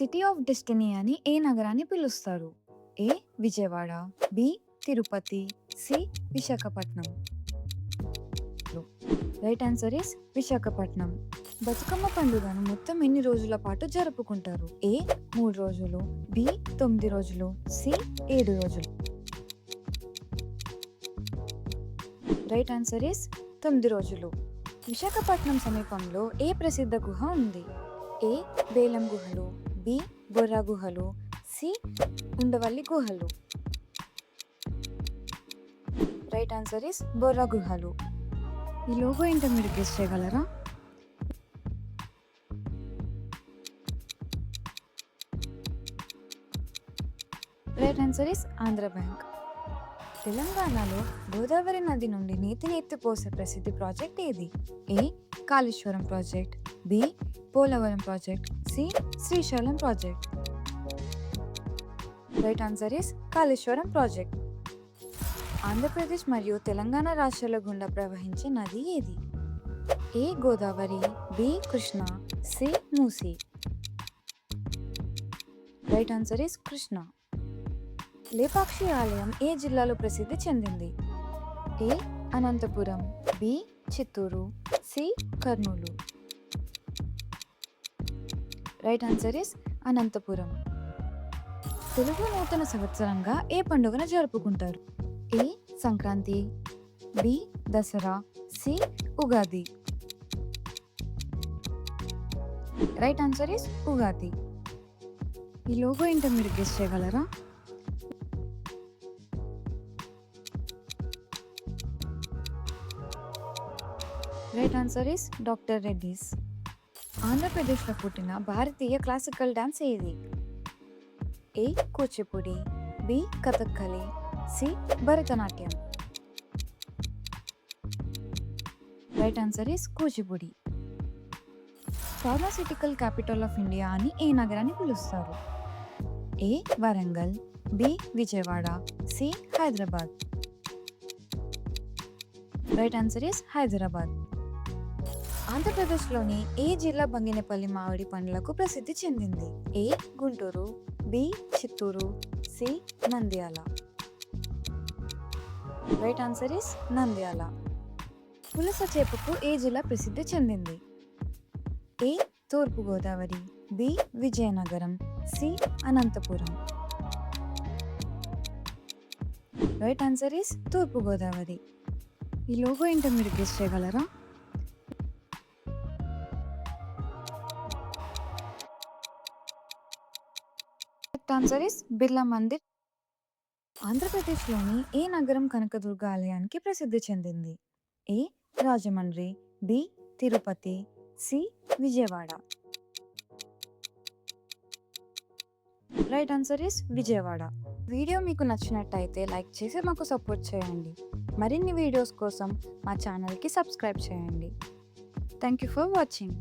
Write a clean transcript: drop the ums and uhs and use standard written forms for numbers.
City of destiny అని ఏ నగరాన్ని పిలుస్తారు? A Vijayawada, B Tirupati, C Visakhapatnam. Right answer is Visakhapatnam. Bathukamma పండుగను మొత్తం ఎన్ని రోజుల పాటు జరుపుకుంటారు? ఏ 3 రోజులు, బి 9 రోజులు, సి 7 రోజులు. రైట్ ఆన్సర్ ఇస్ 9 రోజులు. విశాఖపట్నం సమీపంలో ఏ ప్రసిద్ధ గుహ ఉంది? ఏ బేలం గుహలు, బి బొర్రా గుహలు, సి ఉండవల్లి గుహలు. రైట్ ఆన్సర్ ఇస్ బొర్రా గుహలు. ఈ లోగో ఏంటో మీరు గెస్ చేయగలరా? Right answer is Andhra bank. తెలంగాణలో గోదావరి నది నుండి నీటిని ఎత్తిపోసే ప్రసిద్ధి ప్రాజెక్ట్ ఏది? A Kaleshwaram project, B Polavaram project, C Srisailam project. Right answer is Kaleshwaram project. Andhra Pradesh మరియు తెలంగాణ రాష్ట్రాల గుండా ప్రవహించే నది ఏది? A Godavari, B Krishna, C Musi. Right answer is Krishna. Lepakshi ఆలయం ఏ జిల్లాలో ప్రసిద్ధి చెందింది? A Anantapur, B Chittoor, C Kurnool. Right answer is Anantapur. Telugu నూతన సంవత్సరంగా ఏ పండుగను జరుపుకుంటారు? A Sankranti, B Dasara, C Ugadi. Right answer is Ugadi. ఈ లోగో ఏంటో మీరు గెస్ చేయగలరా? Right answer is doctor Reddy's. ఆంధ్రప్రదేశ్లో పుట్టిన భారతీయ క్లాసికల్ డాన్స్ ఏది? A Kuchipudi, B Kathakali, C Bharatanatyam. Right answer is Kuchipudi. Pharmaceutical capital of India అని ఏ నగరాన్ని పిలుస్తారు? A Warangal, B Vijayawada, C Hyderabad. Right answer is Hyderabad. ఆంధ్రప్రదేశ్లోని ఏ జిల్లా బంగినపల్లి మామిడి పండ్లకు ప్రసిద్ధి చెందింది? A Guntur, B Chittoor, C Nandyal. Right answer is Nandyal. పులస చేపకు ఏ జిల్లా ప్రసిద్ధి చెందింది? ఏ తూర్పు Godavari, B Vizianagaram, C Anantapur. Right answer is తూర్పు గోదావరి. ఈ లోగో ఏంటో మీరు గెస్ చేయగలరా? Answer is Birla Mandir. ఆంధ్రప్రదేశ్లోని ఏ నగరం కనకదుర్గ ఆలయానికి ప్రసిద్ధి చెందింది? A Rajahmundry, B Tirupati, C Vijayawada. Right answer is Vijayawada. Video మీకు నచ్చినట్టయితే లైక్ చేసి మాకు సపోర్ట్ చేయండి. మరిన్ని వీడియోస్ కోసం మా ఛానల్కి సబ్స్క్రైబ్ చేయండి. Thank you for watching.